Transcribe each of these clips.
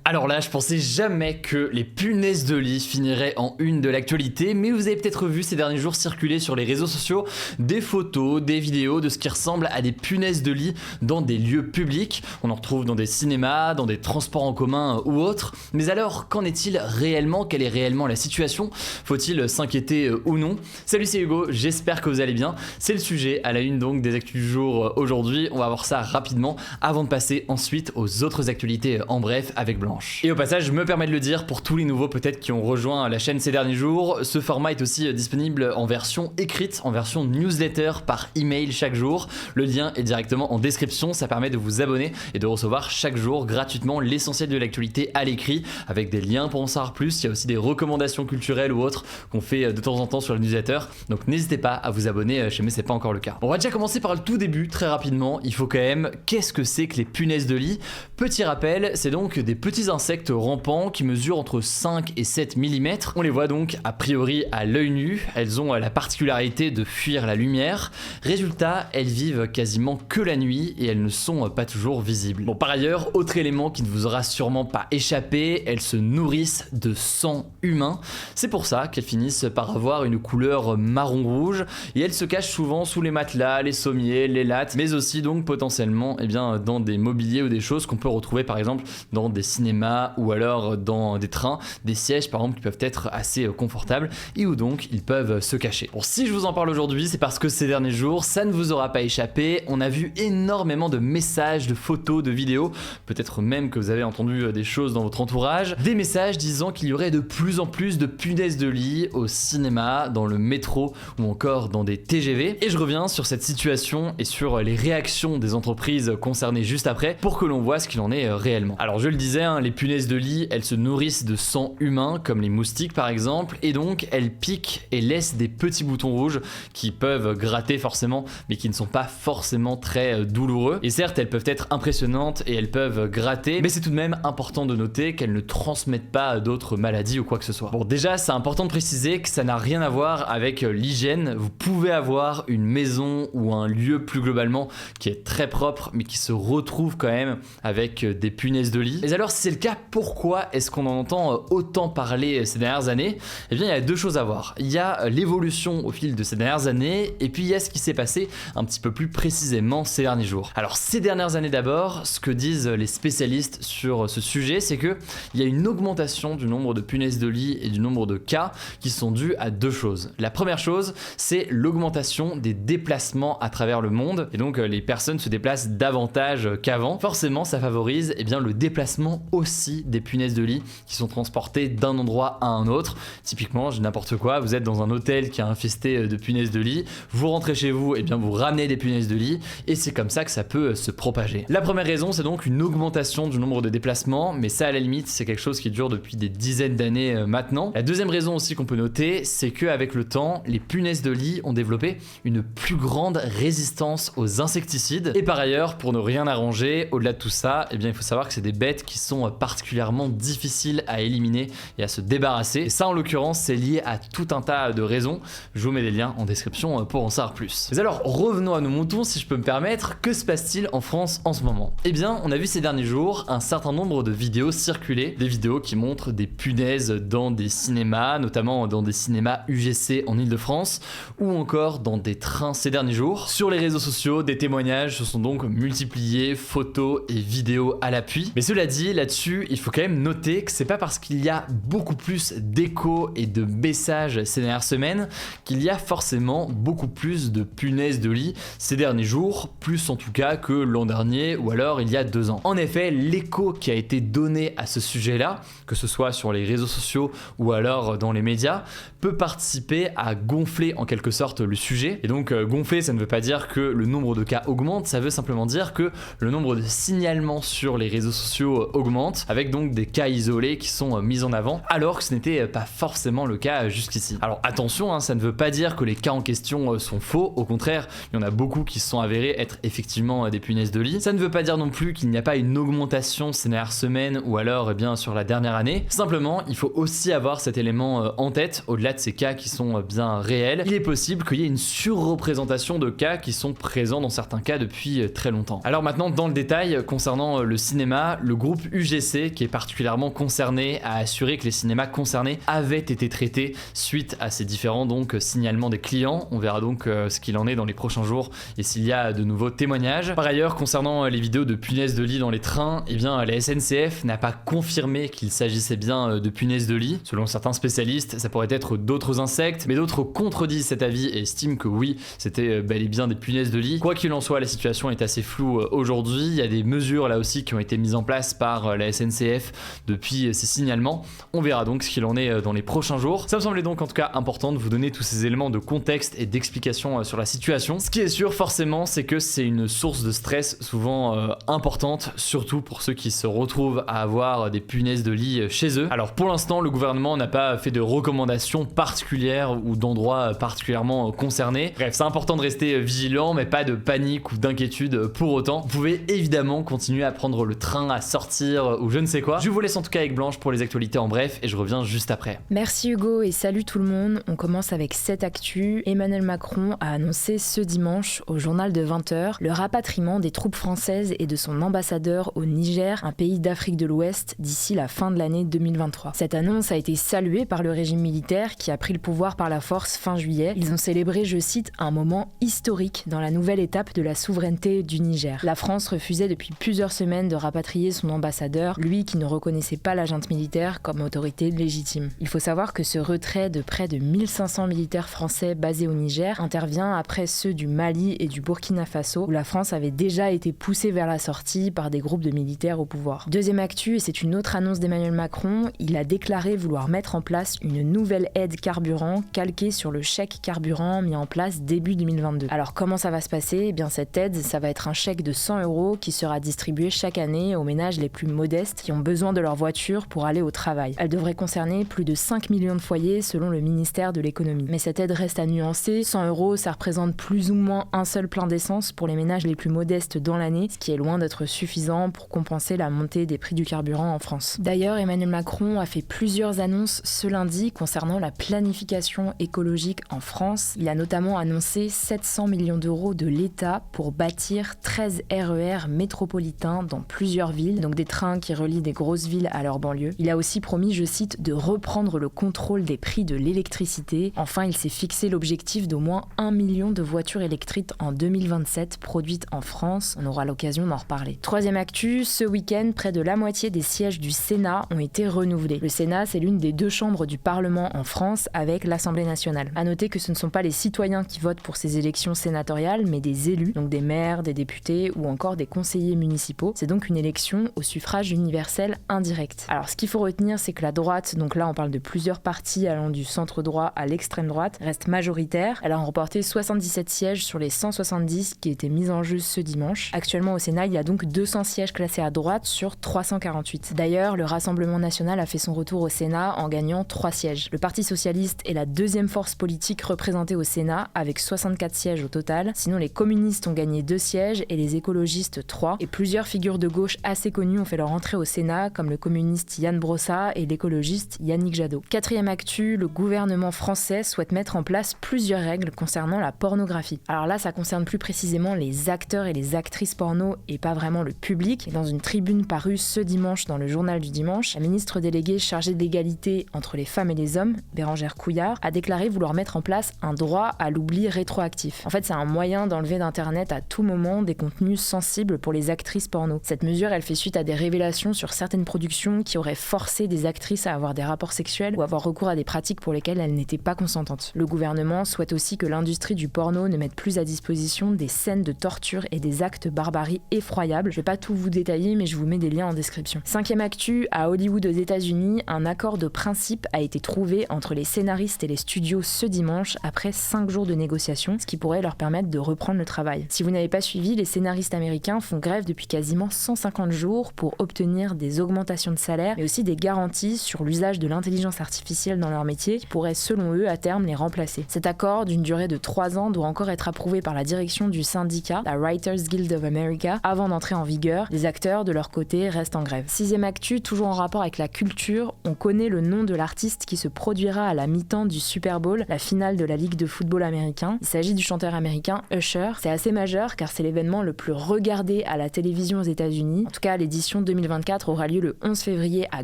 Alors là, je pensais jamais que les punaises de lit finiraient en une de l'actualité, mais vous avez peut-être vu ces derniers jours circuler sur les réseaux sociaux des photos, des vidéos de ce qui ressemble à des punaises de lit dans des lieux publics. On en retrouve dans des cinémas, dans des transports en commun ou autres. Mais alors, qu'en est-il réellement? Quelle est réellement la situation? Faut-il s'inquiéter ou non? Salut, c'est Hugo, j'espère que vous allez bien. C'est le sujet à la une donc des actus du jour aujourd'hui. On va voir ça rapidement avant de passer ensuite aux autres actualités en bref avec Blanche. Et au passage, je me permets de le dire pour tous les nouveaux peut-être qui ont rejoint la chaîne ces derniers jours, ce format est aussi disponible en version écrite, en version newsletter par email chaque jour. Le lien est directement en description, ça permet de vous abonner et de recevoir chaque jour gratuitement l'essentiel de l'actualité à l'écrit avec des liens pour en savoir plus. Il y a aussi des recommandations culturelles ou autres qu'on fait de temps en temps sur le newsletter, donc n'hésitez pas à vous abonner chez moi, c'est pas encore le cas. On va déjà commencer par le tout début très rapidement. Il faut quand même, qu'est-ce que c'est que les punaises de lit? Petit rappel, c'est donc des petits insectes rampants qui mesurent entre 5 et 7 mm. On les voit donc a priori à l'œil nu, elles ont la particularité de fuir la lumière. Résultat, elles vivent quasiment que la nuit et elles ne sont pas toujours visibles. Bon, par ailleurs, autre élément qui ne vous aura sûrement pas échappé, elles se nourrissent de sang humain. C'est pour ça qu'elles finissent par avoir une couleur marron-rouge et elles se cachent souvent sous les matelas, les sommiers, les lattes, mais aussi donc potentiellement dans des mobiliers ou des choses qu'on peut retrouver par exemple dans des cinémas ou alors dans des trains, des sièges par exemple qui peuvent être assez confortables et où donc ils peuvent se cacher. Bon, si je vous en parle aujourd'hui, c'est parce que ces derniers jours, ça ne vous aura pas échappé, on a vu énormément de messages, de photos, de vidéos, peut-être même que vous avez entendu des choses dans votre entourage, des messages disant qu'il y aurait de plus en plus de punaises de lit au cinéma, dans le métro ou encore dans des TGV. Et je reviens sur cette situation et sur les réactions des entreprises concernées juste après pour que l'on voit ce qu'il en est réellement. Alors je le disais, les punaises de lit, elles se nourrissent de sang humain, comme les moustiques par exemple, et donc elles piquent et laissent des petits boutons rouges qui peuvent gratter forcément, mais qui ne sont pas forcément très douloureux. Et certes, elles peuvent être impressionnantes et elles peuvent gratter, mais c'est tout de même important de noter qu'elles ne transmettent pas d'autres maladies ou quoi que ce soit. Bon, déjà, c'est important de préciser que ça n'a rien à voir avec l'hygiène. Vous pouvez avoir une maison ou un lieu plus globalement qui est très propre, mais qui se retrouve quand même avec des punaises de lit. Et alors, si c'est le cas, pourquoi est-ce qu'on en entend autant parler ces dernières années? Eh bien, il y a deux choses à voir. Il y a l'évolution au fil de ces dernières années, et puis il y a ce qui s'est passé un petit peu plus précisément ces derniers jours. Alors, ces dernières années d'abord, ce que disent les spécialistes sur ce sujet, c'est qu'il y a une augmentation du nombre de punaises de lit et du nombre de cas qui sont dus à deux choses. La première chose, c'est l'augmentation des déplacements à travers le monde, et donc les personnes se déplacent davantage qu'avant. Forcément, ça favorise le déplacement aussi des punaises de lit qui sont transportées d'un endroit à un autre. Typiquement, je dis n'importe quoi, vous êtes dans un hôtel qui est infesté de punaises de lit, vous rentrez chez vous, et bien vous ramenez des punaises de lit, et c'est comme ça que ça peut se propager. La première raison, c'est donc une augmentation du nombre de déplacements, mais ça à la limite, c'est quelque chose qui dure depuis des dizaines d'années maintenant. La deuxième raison aussi qu'on peut noter, c'est qu'avec le temps, les punaises de lit ont développé une plus grande résistance aux insecticides, et par ailleurs, pour ne rien arranger, au-delà de tout ça, eh bien il faut savoir que c'est des bêtes qui sont particulièrement difficiles à éliminer et à se débarrasser. Et ça, en l'occurrence, c'est lié à tout un tas de raisons. Je vous mets des liens en description pour en savoir plus. Mais alors, revenons à nos moutons, si je peux me permettre. Que se passe-t-il en France en ce moment? Eh bien, on a vu ces derniers jours un certain nombre de vidéos circuler, des vidéos qui montrent des punaises dans des cinémas, notamment dans des cinémas UGC en Ile-de-France, ou encore dans des trains ces derniers jours. Sur les réseaux sociaux, des témoignages se sont donc multipliés, photos et vidéos à l'appui. Mais cela dit, là-dessus, il faut quand même noter que c'est pas parce qu'il y a beaucoup plus d'échos et de messages ces dernières semaines qu'il y a forcément beaucoup plus de punaises de lit ces derniers jours, plus en tout cas que l'an dernier ou alors il y a 2 ans. En effet, l'écho qui a été donné à ce sujet-là, que ce soit sur les réseaux sociaux ou alors dans les médias, peut participer à gonfler en quelque sorte le sujet. Et donc gonfler, ça ne veut pas dire que le nombre de cas augmente, ça veut simplement dire que le nombre de signalements sur les réseaux sociaux augmente, avec donc des cas isolés qui sont mis en avant, alors que ce n'était pas forcément le cas jusqu'ici. Alors attention, ça ne veut pas dire que les cas en question sont faux, au contraire, il y en a beaucoup qui se sont avérés être effectivement des punaises de lit. Ça ne veut pas dire non plus qu'il n'y a pas une augmentation ces dernières semaines ou alors sur la dernière année. Simplement, il faut aussi avoir cet élément en tête, au-delà de ces cas qui sont bien réels. Il est possible qu'il y ait une surreprésentation de cas qui sont présents dans certains cas depuis très longtemps. Alors maintenant, dans le détail, concernant le cinéma, le groupe UGC DGC, qui est particulièrement concerné, a assuré que les cinémas concernés avaient été traités suite à ces différents signalements des clients. On verra donc ce qu'il en est dans les prochains jours et s'il y a de nouveaux témoignages. Par ailleurs, concernant les vidéos de punaises de lit dans les trains, eh bien la SNCF n'a pas confirmé qu'il s'agissait bien de punaises de lit. Selon certains spécialistes, ça pourrait être d'autres insectes, mais d'autres contredisent cet avis et estiment que oui, c'était bel et bien des punaises de lit. Quoi qu'il en soit, la situation est assez floue aujourd'hui. Il y a des mesures là aussi qui ont été mises en place par la SNCF depuis ces signalements. On verra donc ce qu'il en est dans les prochains jours. Ça me semblait donc en tout cas important de vous donner tous ces éléments de contexte et d'explication sur la situation. Ce qui est sûr forcément, c'est que c'est une source de stress souvent importante, surtout pour ceux qui se retrouvent à avoir des punaises de lit chez eux. Alors pour l'instant, le gouvernement n'a pas fait de recommandations particulières ou d'endroits particulièrement concernés. Bref, c'est important de rester vigilant, mais pas de panique ou d'inquiétude pour autant. Vous pouvez évidemment continuer à prendre le train, à sortir ou je ne sais quoi. Je vous laisse en tout cas avec Blanche pour les actualités en bref et je reviens juste après. Merci Hugo et salut tout le monde. On commence avec cette actu. Emmanuel Macron a annoncé ce dimanche au journal de 20h le rapatriement des troupes françaises et de son ambassadeur au Niger, un pays d'Afrique de l'Ouest, d'ici la fin de l'année 2023. Cette annonce a été saluée par le régime militaire qui a pris le pouvoir par la force fin juillet. Ils ont célébré, je cite, un moment historique dans la nouvelle étape de la souveraineté du Niger. La France refusait depuis plusieurs semaines de rapatrier son ambassadeur, lui qui ne reconnaissait pas la junte militaire comme autorité légitime. Il faut savoir que ce retrait de près de 1500 militaires français basés au Niger intervient après ceux du Mali et du Burkina Faso, où la France avait déjà été poussée vers la sortie par des groupes de militaires au pouvoir. Deuxième actu, et c'est une autre annonce d'Emmanuel Macron, il a déclaré vouloir mettre en place une nouvelle aide carburant calquée sur le chèque carburant mis en place début 2022. Alors comment ça va se passer ? Eh bien cette aide, ça va être un chèque de 100 € qui sera distribué chaque année aux ménages les plus modestes qui ont besoin de leur voiture pour aller au travail. Elle devrait concerner plus de 5 millions de foyers selon le ministère de l'économie. Mais cette aide reste à nuancer. 100 €, ça représente plus ou moins un seul plein d'essence pour les ménages les plus modestes dans l'année, ce qui est loin d'être suffisant pour compenser la montée des prix du carburant en France. D'ailleurs, Emmanuel Macron a fait plusieurs annonces ce lundi concernant la planification écologique en France. Il a notamment annoncé 700 millions d'euros de l'État pour bâtir 13 RER métropolitains dans plusieurs villes, donc des trains qui relient des grosses villes à leur banlieue. Il a aussi promis, je cite, de reprendre le contrôle des prix de l'électricité. Enfin, il s'est fixé l'objectif d'au moins 1 million de voitures électriques en 2027 produites en France. On aura l'occasion d'en reparler. Troisième actu, ce week-end, près de la moitié des sièges du Sénat ont été renouvelés. Le Sénat, c'est l'une des deux chambres du Parlement en France avec l'Assemblée nationale. À noter que ce ne sont pas les citoyens qui votent pour ces élections sénatoriales, mais des élus, donc des maires, des députés ou encore des conseillers municipaux. C'est donc une élection au suffrage universel indirect. Alors ce qu'il faut retenir, c'est que la droite, donc là on parle de plusieurs partis allant du centre droit à l'extrême droite, reste majoritaire. Elle a remporté 77 sièges sur les 170 qui étaient mis en jeu ce dimanche. Actuellement au Sénat, il y a donc 200 sièges classés à droite sur 348. D'ailleurs, le Rassemblement national a fait son retour au Sénat en gagnant 3 sièges. Le Parti socialiste est la deuxième force politique représentée au Sénat avec 64 sièges au total. Sinon, les communistes ont gagné 2 sièges et les écologistes 3. Et plusieurs figures de gauche assez connues ont fait leur entrée au Sénat, comme le communiste Yann Brossa et l'écologiste Yannick Jadot. Quatrième actu, le gouvernement français souhaite mettre en place plusieurs règles concernant la pornographie. Alors là, ça concerne plus précisément les acteurs et les actrices porno et pas vraiment le public. Et dans une tribune parue ce dimanche dans le journal du dimanche, la ministre déléguée chargée de l'égalité entre les femmes et les hommes, Bérangère Couillard, a déclaré vouloir mettre en place un droit à l'oubli rétroactif. En fait, c'est un moyen d'enlever d'Internet à tout moment des contenus sensibles pour les actrices porno. Cette mesure, elle fait suite à des révélations sur certaines productions qui auraient forcé des actrices à avoir des rapports sexuels ou avoir recours à des pratiques pour lesquelles elles n'étaient pas consentantes. Le gouvernement souhaite aussi que l'industrie du porno ne mette plus à disposition des scènes de torture et des actes barbarie effroyables. Je vais pas tout vous détailler, mais je vous mets des liens en description. Cinquième actu, à Hollywood aux États-Unis, un accord de principe a été trouvé entre les scénaristes et les studios ce dimanche après 5 jours de négociations, ce qui pourrait leur permettre de reprendre le travail. Si vous n'avez pas suivi, les scénaristes américains font grève depuis quasiment 150 jours pour obtenir des augmentations de salaire, mais aussi des garanties sur l'usage de l'intelligence artificielle dans leur métier qui pourrait, selon eux, à terme les remplacer. Cet accord, d'une durée de 3 ans, doit encore être approuvé par la direction du syndicat, la Writers Guild of America, avant d'entrer en vigueur. Les acteurs, de leur côté, restent en grève. Sixième actu, toujours en rapport avec la culture, on connaît le nom de l'artiste qui se produira à la mi-temps du Super Bowl, la finale de la Ligue de football américain. Il s'agit du chanteur américain Usher. C'est assez majeur car c'est l'événement le plus regardé à la télévision aux États-Unis. En tout cas, l'édition 2023 2024 aura lieu le 11 février à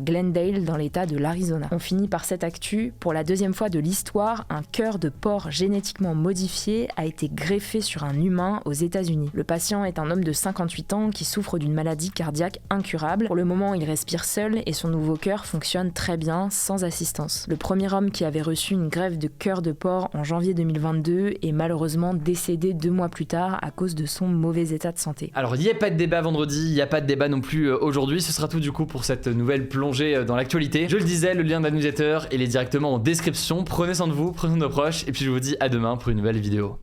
Glendale dans l'état de l'Arizona. On finit par cette actu. Pour la deuxième fois de l'histoire, un cœur de porc génétiquement modifié a été greffé sur un humain aux États-Unis. Le patient est un homme de 58 ans qui souffre d'une maladie cardiaque incurable. Pour le moment, il respire seul et son nouveau cœur fonctionne très bien, sans assistance. Le premier homme qui avait reçu une greffe de cœur de porc en janvier 2022 est malheureusement décédé 2 mois plus tard à cause de son mauvais état de santé. Alors, il n'y a pas de débat vendredi, il n'y a pas de débat non plus aujourd'hui. Ce sera tout du coup pour cette nouvelle plongée dans l'actualité. Je le disais, le lien de la newsletter, il est directement en description. Prenez soin de vous, prenez soin de nos proches, et puis je vous dis à demain pour une nouvelle vidéo.